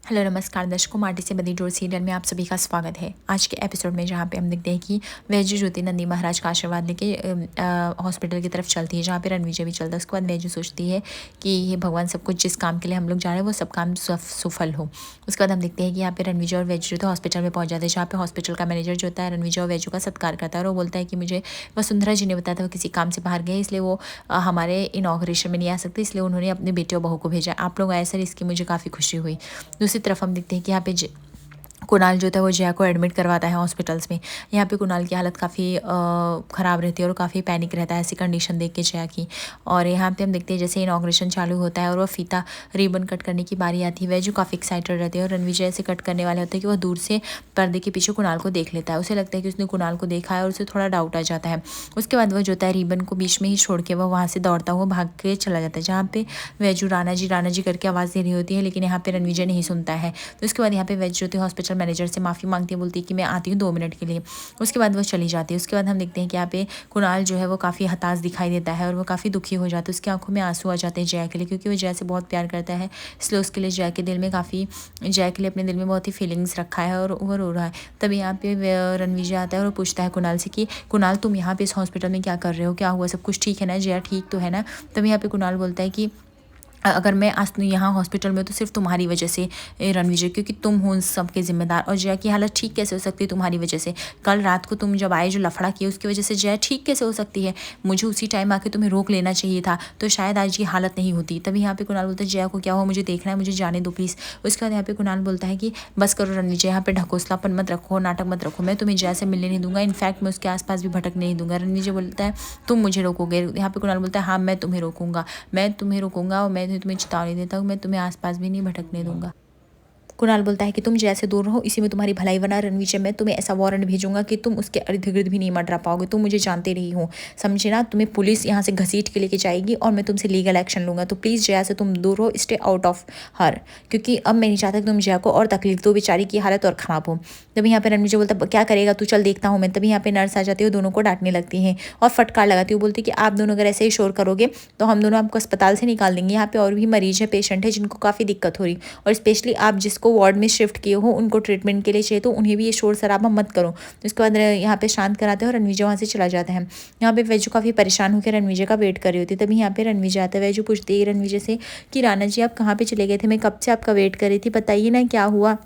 Hello नमस्कार दर्शकों, माटी से बंधी डोर सीरियल में आप सभी का स्वागत है। आज के एपिसोड में जहाँ पे हम देखते हैं कि वैजू ज्योति नंदी महाराज का आशीर्वाद लेके हॉस्पिटल की तरफ चलती है, जहाँ पे रणविजय भी चलता है। उसके बाद वैजू सोचती है कि ये भगवान सब कुछ जिस काम के लिए हम लोग जा रहे हैं वो सब काम सफल हो। उसके बाद हम देखते हैं कि यहाँ पे रणविजय और वैजू जो थे हॉस्पिटल में पहुँच जाते हैं, जहाँ पे हॉस्पिटल का मैनेजर जो होता है रणविजय और वैजू का सत्कार करता है और वो बोलता है कि मुझे वसुंधरा जी ने बताया था वो किसी काम से बाहर गए, इसलिए वो हमारे इनॉग्रेशन में नहीं आ सकते, इसलिए उन्होंने अपने बेटे और बहू को भेजा। आप लोग आए सर, इसकी मुझे काफ़ी खुशी हुई। दूसरी तरफ हम देखते हैं कि यहाँ पे कुणाल जो था वो जया को एडमिट करवाता है हॉस्पिटल्स में। यहाँ पे कुणाल की हालत काफ़ी ख़राब रहती है और काफ़ी पैनिक रहता है ऐसी कंडीशन देख के जया की। और यहाँ पे हम देखते हैं जैसे इनॉग्रेशन चालू होता है और वो फीता रिबन कट करने की बारी आती है, वह जो काफ़ी एक्साइटेड रहते हैं और रणविजय ऐसे कट करने वाले होते हैं कि वह दूर से पर्दे के पीछे कुणाल को देख लेता है। उसे लगता है कि उसने कुणाल को देखा है और उसे थोड़ा डाउट आ जाता है। उसके बाद वह जो होता है रिबन को बीच में ही छोड़ के वह वहाँ से दौड़ता हुआ भाग के चला जाता है, जहाँ पे वैजू राणा जी करके आवाज़ दे रही होती है, लेकिन यहाँ पे रणविजय नहीं सुनता है। तो उसके बाद यहाँ पे वैजू जो हॉस्पिटल मैनेजर से माफ़ी मांगती है, बोलती है कि मैं आती हूँ 2 मिनट के लिए। उसके बाद वो चली जाती है। उसके बाद हम देखते हैं कि यहाँ पे कुणाल जो है वो काफ़ी हताश दिखाई देता है और वो काफ़ी दुखी हो जाता है। उसकी आंखों में आंसू आ जाते हैं जया के लिए, क्योंकि वो जया से बहुत प्यार करता है, इसलिए उसके लिए जया के लिए अपने दिल में बहुत ही फीलिंग्स रखा है और वो रो रहा है। तभी यहाँ पे रणविजय आता है और वो पूछता है कुणाल से कि कुणाल तुम यहाँ पे इस हॉस्पिटल में क्या कर रहे हो, क्या हुआ, सब कुछ ठीक है ना, जया ठीक तो है ना। तभी यहाँ पे कुणाल बोलता है कि अगर मैं आज यहाँ हॉस्पिटल में तो सिर्फ तुम्हारी वजह से रणविजय, क्योंकि तुम हो सब के जिम्मेदार। और जया की हालत ठीक कैसे हो सकती है तुम्हारी वजह से? कल रात को तुम जब आए जो लफड़ा किए उसकी वजह से जया ठीक कैसे हो सकती है? मुझे उसी टाइम आके तुम्हें रोक लेना चाहिए था, तो शायद आज ये हालत नहीं होती। तभी यहाँ पे कुणाल बोलता है जया को क्या हुआ, मुझे देखना है, मुझे जाने दो प्लीज़। उसके बाद यहाँ पे कुणाल बोलता है कि बस करो रणविजय, यहाँ पे ढकोसलापन मत रखो, नाटक मत रखो, मैं तुम्हें जया से मिलने नहीं दूंगा, इनफैक्ट मैं उसके आसपास भी भटकने नहीं दूंगा। रणविजय बोलता है तुम मुझे रोकोगे? यहाँ पे कुणाल बोलता है हाँ मैं तुम्हें रोकूंगा, और मैं तुम्हें चेतावनी देता हूँ, मैं तुम्हें आसपास भी नहीं भटकने दूंगा। कुणाल बोलता है कि तुम जैसे दूर रहो इसी में तुम्हारी भलाई बना। रणविजय मैं तुम्हें ऐसा वारंट भेजूंगा कि तुम उसके इर्द गिर्द भी नहीं मंडरा पाओगे, तुम मुझे जानते रही हो, समझे ना। तुम्हें पुलिस यहाँ से घसीट के लेके जाएगी और मैं तुमसे लीगल एक्शन लूंगा, तो प्लीज़ जया से तुम दूर हो, स्टे आउट ऑफ हर, क्योंकि अब मैं नहीं चाहता कि तुम जया को और तकलीफ दो, बेचारी की हालत और ख़राब हो। तभी यहाँ पे रणविजय बोलता क्या करेगा तू, चल देखता हूँ मैं। तभी यहाँ पे नर्स आ जाती है, दोनों को डांटने लगती है और फटकार लगाती है, बोलती कि आप दोनों अगर ऐसे ही शोर करोगे तो हम दोनों आपको अस्पताल से निकाल देंगे। यहाँ पे और भी मरीज है, पेशेंट है जिनको काफ़ी दिक्कत हो रही, और स्पेशली आप जिसको वार्ड में शिफ्ट किए हो उनको ट्रीटमेंट के लिए चाहिए, तो उन्हें भी ये शोर शराबा मत करो। तो उसके बाद यहाँ पे शांत कराते हैं और रणविजय वहाँ से चला जाता है। यहाँ पे वैजू काफ़ी परेशान होकर रणविजय का वेट कर रही होती है। तभी यहाँ पे रणविजय आता है। वैजू पूछती है रणविजय से कि राणा जी आप कहाँ पे चले गए थे, मैं कब से आपका वेट कर रही थी, बताइए ना क्या हुआ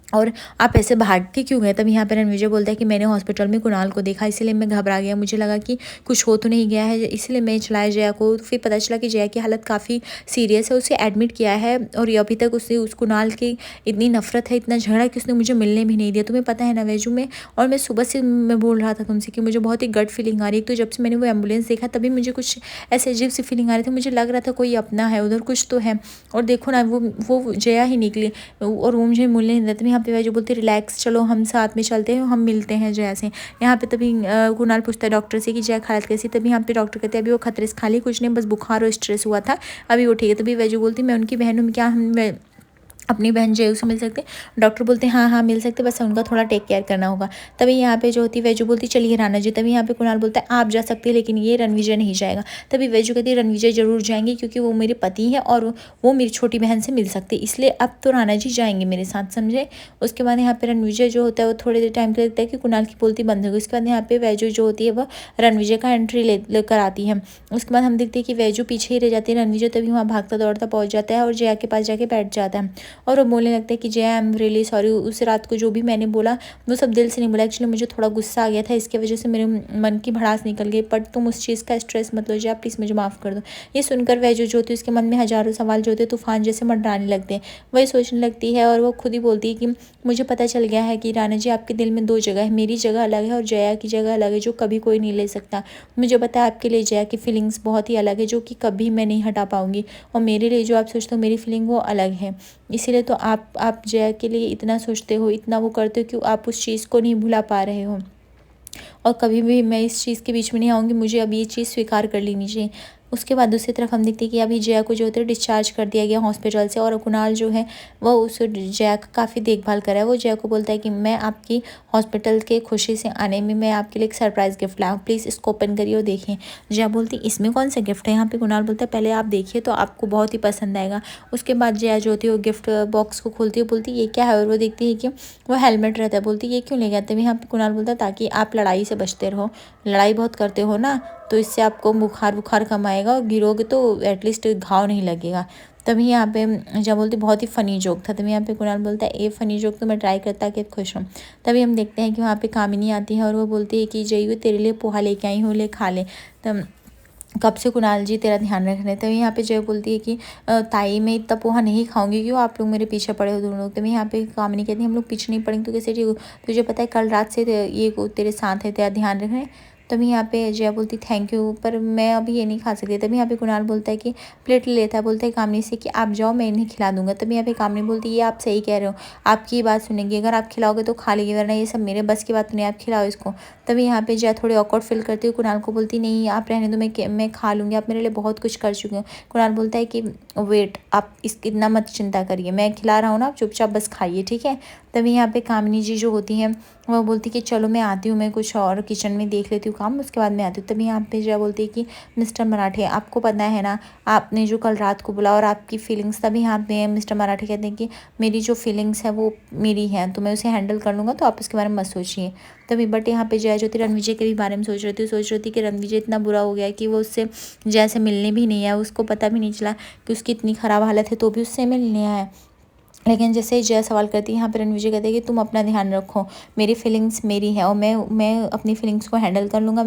और आप ऐसे भाग के क्यों गए। तब यहाँ पर रणविजय बोलता है कि मैंने हॉस्पिटल में कुणाल को देखा, इसलिए मैं घबरा गया, मुझे लगा कि कुछ हो तो नहीं गया है, इसलिए मैं चलाया जया को। फिर पता चला कि जया की हालत काफ़ी सीरियस है, उसे एडमिट किया है और अभी तक उस कुणाल की इतनी नफरत है, इतना झगड़ा कि उसने मुझे मिलने भी नहीं दिया। तुम्हें पता है ना वैजू में, और मैं सुबह से मैं बोल रहा था तुमसे कि मुझे बहुत ही गट फीलिंग आ रही है। तो जब से मैंने वो एम्बुलेंस देखा तभी मुझे कुछ ऐसे अजीब सी फीलिंग आ रही थी, मुझे लग रहा था कोई अपना है उधर, कुछ तो है। और देखो ना वो जया ही निकली और वो मुझे मिलने नहीं देती। यहाँ पे वैजू बोलती रिलैक्स, चलो हम साथ में चलते हैं, हम मिलते हैं जया से। यहाँ पे तभी कुणाल पूछता है डॉक्टर से कि जया हालत कैसी। तभी यहाँ पे डॉक्टर कहते हैं अभी वो खतरे से खाली कुछ नहीं, बस बुखार और स्ट्रेस हुआ था, अभी वो ठीक है। तभी वैजू बोलती मैं उनकी बहन हूँ, क्या हम अपनी बहन जयू से मिल सकते हैं? डॉक्टर बोलते हैं हाँ हाँ मिल सकते, बस उनका थोड़ा टेक केयर करना होगा। तभी यहाँ पे जो होती है वैजू बोलती चलिए राणा जी। तभी यहाँ पे कुणाल बोलता है आप जा सकते हैं लेकिन ये रणविजय नहीं जाएगा। तभी वैजू कहती है रणविजय जरूर जाएंगे क्योंकि वो मेरे पति है और वो मेरी छोटी बहन से मिल सकते, इसलिए अब तो राणा जी जाएंगे मेरे साथ, समझे। उसके बाद यहाँ पे रणविजय जो होता है वो थोड़ी देर टाइम के लिए देखता है कि कुणाल की बोलती बंद हो गई। उसके बाद यहाँ पे वैजू जो होती है वह रणविजय का एंट्री लेकर आती है। उसके बाद हम देखते हैं कि वैजू पीछे ही रह जाती है, रणविजय तभी वहाँ भागता दौड़ता पहुँच जाता है और जया के पास जाके बैठ जाता है और वो बोलने लगता है कि Jaya I am really sorry, उस रात को जो भी मैंने बोला वो सब दिल से नहीं बोला, एक्चुअली मुझे थोड़ा गुस्सा आ गया था, इसकी वजह से मेरे मन की भड़ास निकल गई, बट तुम उस चीज़ का स्ट्रेस मत लो जया, प्लीज़ मुझे माफ़ कर दो। ये सुनकर वैजू जो होती है उसके मन में हजारों सवाल जो होते हैं तूफान जैसे मंडराने लगते हैं, वही सोचने लगती है और वो खुद ही बोलती है कि मुझे पता चल गया है कि राणा जी आपके दिल में 2 जगह है, मेरी जगह अलग है और जया की जगह अलग है जो कभी कोई नहीं ले सकता। मुझे पता है आपके लिए जया की फीलिंग्स बहुत ही अलग है जो कि कभी मैं नहीं हटा पाऊंगी, और मेरे लिए जो आप सोचते हो मेरी फीलिंग वो अलग है, इसीलिए तो आप जया के लिए इतना सोचते हो, इतना वो करते हो कि आप उस चीज़ को नहीं भुला पा रहे हो, और कभी भी मैं इस चीज़ के बीच में नहीं आऊँगी, मुझे अब ये चीज़ स्वीकार कर लेनी चाहिए। उसके बाद दूसरी तरफ हम देखते हैं कि अभी जया को जो होता है डिस्चार्ज कर दिया गया हॉस्पिटल से और कुणाल जो है वो उस जया का काफ़ी देखभाल कर रहा है। वो जया को बोलता है कि मैं आपकी हॉस्पिटल के खुशी से आने में मैं आपके लिए एक सरप्राइज़ गिफ्ट लाया हूँ, प्लीज़ इसको ओपन करिए और देखिए। जया बोलती इसमें कौन सा गिफ्ट है। यहाँ पे कुणाल बोलता है पहले आप देखिए तो आपको बहुत ही पसंद आएगा। उसके बाद जया जो होती है वो गिफ्ट बॉक्स को खोलती है, बोलती ये क्या है, और वो देखती है कि वो हेलमेट रहता है। बोलती ये क्यों ले गए थे। यहाँ पे कुणाल बोलता है ताकि आप लड़ाई से बचते रहो, लड़ाई बहुत करते हो ना, तो इससे आपको बुखार कम आएगा और गिरोगे तो एटलीस्ट घाव नहीं लगेगा। तभी यहाँ पे जब बोलती बहुत ही फ़नी जोक था। तभी यहाँ पे कुणाल बोलता है ये फ़नी जोक तो मैं ट्राई करता कि खुश हूँ। तभी हम देखते हैं कि वहाँ पे कामिनी आती है और वो बोलती है कि जयू तेरे लिए पोहा लेके आई हूँ, ले खा ले। तब कब से कुणाल जी तेरा ध्यान रख रहे थे। यहाँ पे जय बोलती है कि ताई मैं इतना पोहा नहीं खाऊंगी, क्यों आप लोग मेरे पीछे पड़े हो दोनों लोग। तभी यहाँ पे कामिनी कहती है हम लोग पीछे नहीं पड़ेंगे तो कैसे जी, तुझे पता है कल रात से ये तेरे साथ है, तेरा ध्यान रख रहे हैं। तभी यहाँ पे जया बोलती थैंक यू, पर मैं अभी ये नहीं खा सकती। तभी यहाँ पे कुणाल बोलता है कि प्लेट ले लेता है, बोलता है कामनी से कि आप जाओ मैं इन्हें खिला दूंगा। तभी यहाँ पे कामनी बोलती है ये आप सही कह रहे हो, आपकी ये बात सुनेंगी, अगर आप खिलाओगे तो खा लेगी, वरना ये सब मेरे बस की बात नहीं, आप खिलाओ इसको। तभी यहाँ पे जया थोड़ी ऑकवर्ड फील करती है, कुणाल को बोलती नहीं आप रहने दो, मैं खा लूँगी, आप मेरे लिए बहुत कुछ कर चुके हो। कुणाल बोलता है कि वेट, आप इतना मत चिंता करिए, मैं खिला रहा हूँ ना, आप चुपचाप बस खाइए, ठीक है। तभी यहाँ पे कामिनी जी जो होती हैं वो बोलती कि चलो मैं आती हूँ, मैं कुछ और किचन में देख लेती हूँ काम, उसके बाद मैं आती हूँ। तभी यहाँ पे जया बोलती है कि मिस्टर मराठे आपको पता है ना, आपने जो कल रात को बोला और आपकी फीलिंग्स। तभी यहाँ पे मिस्टर मराठे कहते हैं कि मेरी जो फीलिंग्स है वो मेरी हैं, तो मैं उसे हैंडल कर लूँगा, तो आप उसके बारे में मत सोचिए। तभी बट यहाँ पे जया जो थी रणविजय के भी बारे में सोच रही थी कि रणविजय इतना बुरा हो गया कि वो उससे जया से मिलने भी नहीं आया, उसको पता भी नहीं चला कि उसकी इतनी ख़राब हालत है तो भी उससे मिलने आया। लेकिन जैसे ही जया सवाल करती है, यहाँ पर रणविजय कहते हैं कि तुम अपना ध्यान रखो, मेरी फीलिंग्स मेरी है और मैं अपनी फीलिंग्स को हैंडल कर लूँगा,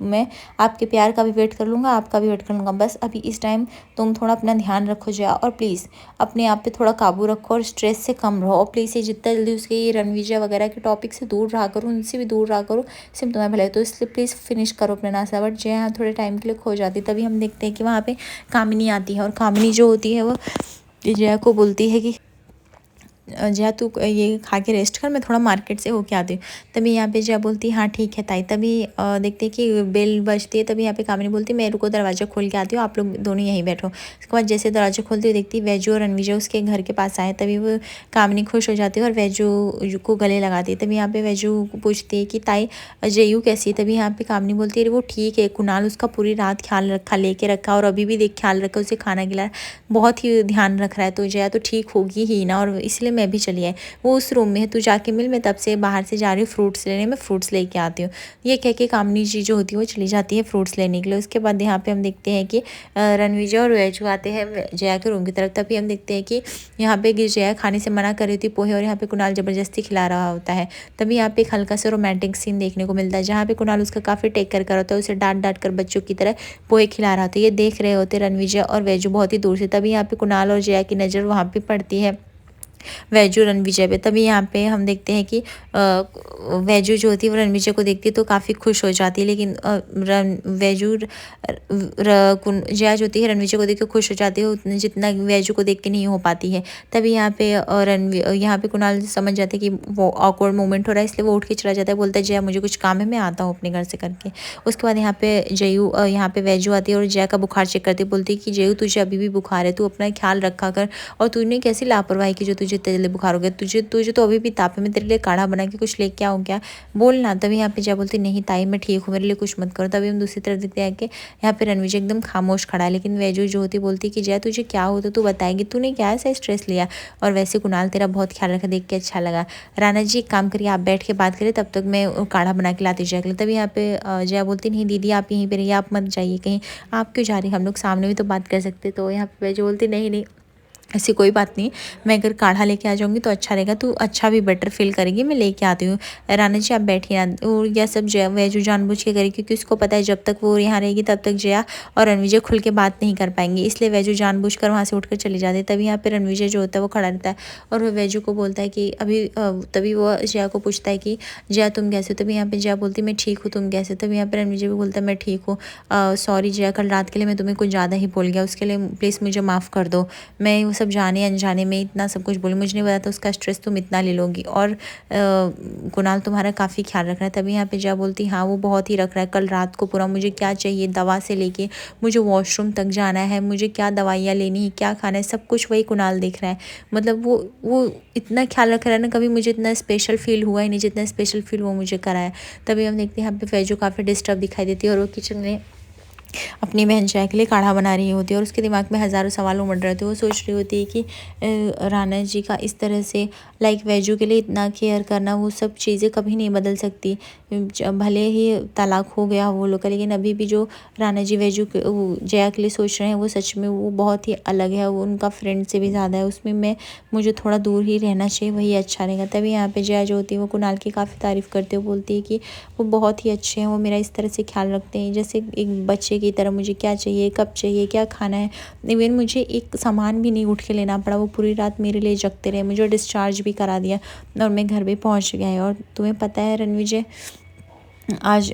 मैं आपके प्यार का भी वेट कर लूँगा, आपका भी वेट कर लूँगा, बस अभी इस टाइम तुम थोड़ा अपना ध्यान रखो जया, और प्लीज़ अपने आप पे थोड़ा काबू रखो और स्ट्रेस से कम रहो, और प्लीज़ ये जितना जल्दी उसके ये रणविजय वगैरह के टॉपिक से दूर रहा करो, उनसे भी दूर रहा करो, सिर्फ तुम्हें भले, तो इसलिए प्लीज़ फिनिश करो अपना नाश्ता। बट जया थोड़े टाइम के लिए खो जाती। तभी हम देखते हैं कि वहाँ पर कामिनी आती है और कामिनी जो होती है वो जया को बोलती है कि जया तू ये खा के रेस्ट कर, मैं थोड़ा मार्केट से होके आती हूँ। तभी यहाँ पे जया बोलती है हाँ ठीक है ताई। तभी देखते हैं कि बेल बजती है। तभी यहाँ पे कामिनी बोलती है मैं रुको दरवाज़ा खोल के आती हूँ, आप लोग दोनों यहीं बैठो। उसके बाद जैसे दरवाज़ा खोलती हुई देखती है वैजू और रणविजय उसके घर के पास आए। तभी वो कामिनी खुश हो जाती है और वैजू को गले लगाती है। तभी यहाँ पे वैजू पूछती है कि ताई जयू कैसी है। तभी यहाँ पे कामिनी बोलती है वो ठीक है, कुणाल उसका पूरी रात ख्याल रखा, लेके रखा और अभी भी देख ख्याल रखा, उसे खाना खिलाया, बहुत ही ध्यान रख रहा है, तो जया तो ठीक होगी ही ना, और इसलिए मैं भी चली आई, वो उस रूम में है, तू जाके मिल, मैं तब से बाहर से जा रही हूँ फ्रूट्स लेने, मैं फ्रूट्स लेके आती हूँ। ये कह के कामिनी जी जो होती है वो चली जाती है फ्रूट्स लेने के लिए। उसके बाद यहाँ पे हम देखते हैं कि रणविजय और वैजू आते हैं जया के रूम की तरफ। तभी हम देखते हैं कि यहाँ पे जया खाने से मना कर रही थी पोहे, और यहाँ पे कुणाल ज़बरदस्ती खिला रहा होता है। तभी यहाँ पे एक हल्का सा रोमांटिक सीन देखने को मिलता है, जहाँ पे कुणाल उसका काफ़ी टेक कर होता है, उसे डांट कर बच्चों की तरह पोहे खिला रहा होता है। ये देख रहे होते रणविजय और वैजू बहुत ही दूर से। तभी यहाँ पे कुणाल और जया की नज़र वहाँ पे पड़ती है वैजू रणविजय पे। तभी यहाँ पे हम देखते हैं कि वैजू जो होती है वो रणविजय को देखती है तो काफ़ी खुश हो जाती है, लेकिन वैजू जया जो होती है रणविजय को देख के खुश हो जाती है उतने जितना वैजू को देख के नहीं हो पाती है। तभी यहाँ पे यहाँ पे कुणाल समझ जाते हैं कि वो ऑकवर्ड मोमेंट हो रहा है, इसलिए वो उठ के चला जाता है, बोलता है जया मुझे कुछ काम है, मैं आता हूँ अपने घर से करके। उसके बाद यहाँ पे यहाँ पे वैजू आती है और जया का बुखार चेक करती है, बोलती है कि जयू तुझे अभी भी बुखार है, तू अपना ख्याल रखा कर, और तूने कैसी लापरवाही की जो तुझे इतने जल्दी बुखार हो गया, तुझे तो अभी भी ताप है, मैं तेरे लिए काढ़ा बना के कुछ लेके आऊँ क्या, बोलना। तभी यहाँ पे जया बोलती नहीं ताई मैं ठीक हूँ, मेरे लिए कुछ मत करो। तभी हम दूसरी तरफ देखते हैं कि यहाँ पे रणविजय एकदम खामोश खड़ा है, लेकिन वैजू जो होती बोलती कि जया तुझे क्या हो तो तू बताएगी, तूने क्या ऐसा स्ट्रेस लिया, और वैसे कुणाल तेरा बहुत ख्याल रखा, देख के अच्छा लगा। राणा जी एक काम करिए आप बैठ के बात करिए, तब तक मैं काढ़ा बना के लाती जया के लिए। तभी यहाँ पे जया बोलती नहीं दीदी आप यहीं पे रहिए, आप मत जाइए कहीं, आप क्यों जा रही, हम लोग सामने भी तो बात कर सकते। तो यहाँ पे वैजू बोलती नहीं नहीं ऐसी कोई बात नहीं, मैं अगर काढ़ा लेके आ जाऊँगी तो अच्छा रहेगा, तू अच्छा भी बेटर फील करेगी, मैं लेके आती हूँ। राणा जी आप बैठिए ना। और यह सब जया वैजू जानबूझ के करेगी, क्योंकि उसको पता है जब तक वो यहाँ रहेगी तब तक जया और रणविजय खुल के बात नहीं कर पाएंगे, इसलिए वैजू जानबूझ कर वहाँ से उठकर चली जाती है। तभी यहाँ पे रणविजय जो होता है वो खड़ा रहता है और वो वैजू को बोलता है कि अभी तभी वो जया को पूछता है कि जया तुम कैसे हो। तभी यहाँ पे जया बोलती मैं ठीक हूँ, तुम कैसे। तभी यहाँ पे रणविजय भी बोलता है मैं ठीक हूँ, सॉरी जया कल रात के लिए मैं तुम्हें कुछ ज़्यादा ही बोल गया, उसके लिए प्लीज़ मुझे माफ़ कर दो, मैं वो सब जाने अनजाने में इतना सब कुछ बोली, मुझे नहीं पता था उसका स्ट्रेस तुम इतना ले लोगी, और कुणाल तुम्हारा काफ़ी ख्याल रख रहा है। तभी यहाँ पे जया बोलती हाँ वो बहुत ही रख रहा है, कल रात को पूरा मुझे क्या चाहिए दवा से लेके मुझे वॉशरूम तक जाना है, मुझे क्या दवाइयाँ लेनी है, क्या खाना है, सब कुछ वही कुणाल देख रहा है। मतलब वो इतना ख्याल रख रहा है ना, कभी मुझे इतना स्पेशल फील हुआ ही नहीं जितना स्पेशल फील वो मुझे कराया। तभी हम देखते हैं यहाँ पे फैजू काफ़ी डिस्टर्ब दिखाई देती है और वो किचन में अपनी बहन चाय के लिए काढ़ा बना रही होती है और उसके दिमाग में हज़ारों सवाल उमड़ रहे होते हैं। वो सोच रही होती है कि राणा जी का इस तरह से लाइक वैजू के लिए इतना केयर करना, वो सब चीज़ें कभी नहीं बदल सकती। भले ही तलाक हो गया वो लोग का, लेकिन अभी भी जो राणा जी वैजू जया के लिए सोच रहे हैं वो सच में वो बहुत ही अलग है, वो उनका फ्रेंड से भी ज़्यादा है। उसमें मुझे थोड़ा दूर ही रहना चाहिए, वही अच्छा रहेगा। तभी यहाँ पे जया जो होती है वो कुणाल की काफ़ी तारीफ़ करते हुए बोलती है कि वो बहुत ही अच्छे हैं, वो मेरा इस तरह से ख्याल रखते हैं जैसे एक बच्चे की तरह, मुझे क्या चाहिए, कब चाहिए, क्या खाना है। इवन मुझे एक सामान भी नहीं उठ के लेना पड़ा, वो पूरी रात मेरे लिए जगते रहे, मुझे डिस्चार्ज भी करा दिया और मैं घर भी पहुंच गया है। और तुम्हें पता है रणविजय, आज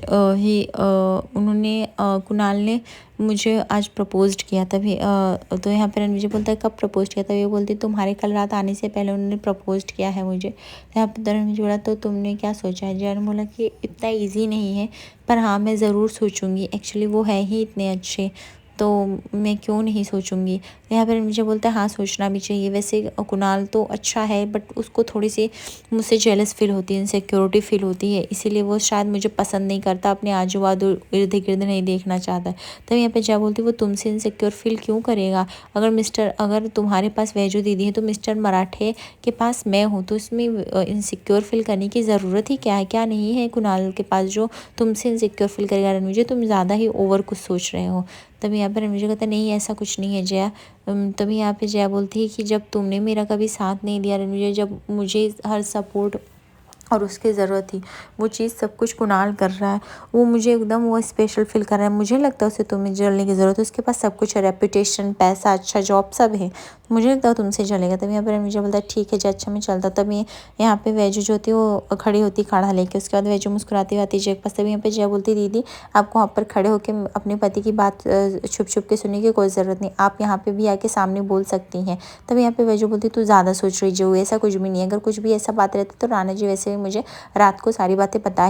उन्होंने कुणाल ने मुझे आज प्रपोज्ड किया। तभी तो यहाँ पे रणविजय बोलता है कब प्रपोज किया, तभी बोलती तुम्हारे कल रात आने से पहले उन्होंने प्रपोज्ड किया है मुझे। तो यहाँ पे रणविजय बोला तो तुमने क्या सोचा है। जैन बोला कि इतना ईजी नहीं है, पर हाँ मैं ज़रूर सोचूंगी, एक्चुअली वो है ही इतने अच्छे, तो मैं क्यों नहीं सोचूंगी। यहाँ पर मुझे बोलता है हाँ सोचना भी चाहिए। वैसे कुणाल तो अच्छा है, बट उसको थोड़ी सी मुझसे जेलस फील होती है, इनसिक्योरिटी फील होती है, इसीलिए वो शायद मुझे पसंद नहीं करता, अपने आजू बाजू इर्द गिर्द नहीं देखना चाहता है। तब यहाँ पे जया बोलती वो तुमसे इनसिक्योर फील क्यों करेगा, अगर तुम्हारे पास वैजू दीदी है तो मिस्टर मराठे के पास मैं हूँ, तो इसमें इनसिक्योर फील करने की ज़रूरत ही क्या है, क्या नहीं है कुणाल के पास जो तुमसे इनसिक्योर फील करेगा। रणविजय तुम ज़्यादा ही ओवर कुछ सोच रहे हो। तभी यहाँ पर रणविजय कहता नहीं ऐसा कुछ नहीं है जया। तभी यहाँ पे जया बोलती है कि जब तुमने मेरा कभी साथ नहीं दिया रणविजय, जब मुझे हर सपोर्ट और उसकी ज़रूरत थी, वो चीज़ सब कुछ कुणाल कर रहा है, वो मुझे एकदम वो स्पेशल फील कर रहा है। मुझे लगता है उसे तुम्हें जलने की ज़रूरत है, उसके पास सब कुछ है, रेपुटेशन, पैसा, अच्छा जॉब सब है, मुझे लगता है तुमसे जलेगा। तभी यहाँ पर मुझे बोलता है ठीक है जी, अच्छा मैं चलता। तभी यहाँ पे वैजू जो होती है वो खड़ी होती काढ़ा लेके, उसके बाद वैजू मुस्कुराती हुई आती जय के पास। तभी यहाँ पे जया बोलती दीदी आपको वहाँ पर खड़े होकर अपने पति की बात छुप छुप के सुनने की कोई ज़रूरत नहीं, आप यहाँ पे भी आके सामने बोल सकती हैं। तभी यहाँ पे वैजू बोलती तू ज़्यादा सोच रही जो, ऐसा कुछ भी नहीं है, अगर कुछ भी ऐसा बात रहती तो राणा जी वैसे मुझे रात को सारी बातें बता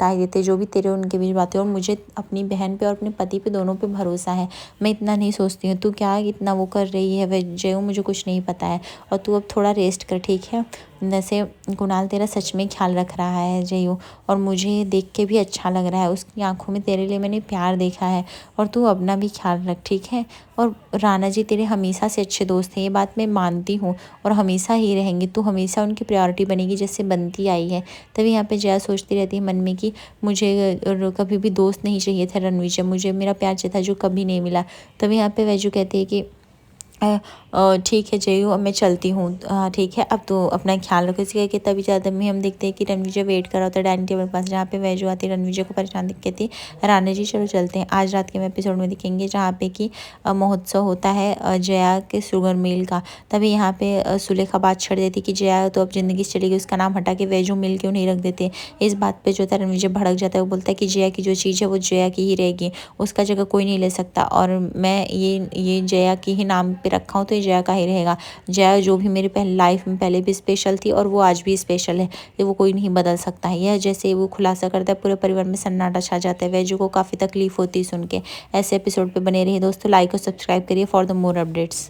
ही देते, जो भी तेरे उनके बीच बातें। और मुझे अपनी बहन पे और अपने पति पे दोनों पे भरोसा है, मैं इतना नहीं सोचती हूँ। तू क्या इतना वो कर रही है वैजू, मुझे कुछ नहीं पता है, और तू अब थोड़ा रेस्ट कर ठीक है। वैसे कुणाल तेरा सच में ख्याल रख रहा है जयू, और मुझे देख के भी अच्छा लग रहा है, उसकी आंखों में तेरे लिए मैंने प्यार देखा है, और तू अपना भी ख्याल रख ठीक है। और राणा जी तेरे हमेशा से अच्छे दोस्त हैं, ये बात मैं मानती हूँ, और हमेशा ही रहेंगे, तू हमेशा उनकी प्रायोरिटी बनेगी जैसे बनती आई है। तभी यहाँ पे जया सोचती रहती है मन में कि मुझे कभी भी दोस्त नहीं चाहिए था रणविजय, मुझे मेरा प्यार चाहिए था जो कभी नहीं मिला। तभी यहाँ पे वैजू कहती है कि ठीक है जयू, अब मैं चलती हूँ, ठीक है अब तो अपना ख्याल रखो। इसी के तभी ज़्यादा में हम देखते हैं कि रणविजय वेट कर रहा होता है डाइनिंग टेबल के पास, जहाँ पे वैजू आती है रणविजय को परेशान दिख कहती है राणा जी चलो चलते हैं। आज रात के हम एपिसोड में दिखेंगे जहाँ पे कि महोत्सव होता है जया के शुगर मिल का। तभी यहाँ पे सुलेखा बात छड़ देती कि जया तो अब ज़िंदगी से चली गई, उसका नाम हटा के वैजू मिल क्यों नहीं रख देते। इस बात पर जो था रणविजय भड़क जाता है, वो बोलता है कि जया की जो चीज़ है वो जया की ही रहेगी, उसका जगह कोई नहीं ले सकता, और मैं ये जया की ही नाम पे रखा हूँ तो ये जया का ही रहेगा। जया जो भी मेरी पहले लाइफ में पहले भी स्पेशल थी और वो आज भी स्पेशल है, ये वो कोई नहीं बदल सकता है। यह जैसे वो खुलासा करता है पूरे परिवार में सन्नाटा छा जाता है। वैजू को काफ़ी तकलीफ होती है सुन के। ऐसे एपिसोड पे बने रहिए दोस्तों, लाइक और सब्सक्राइब करिए फॉर द मोर अपडेट्स।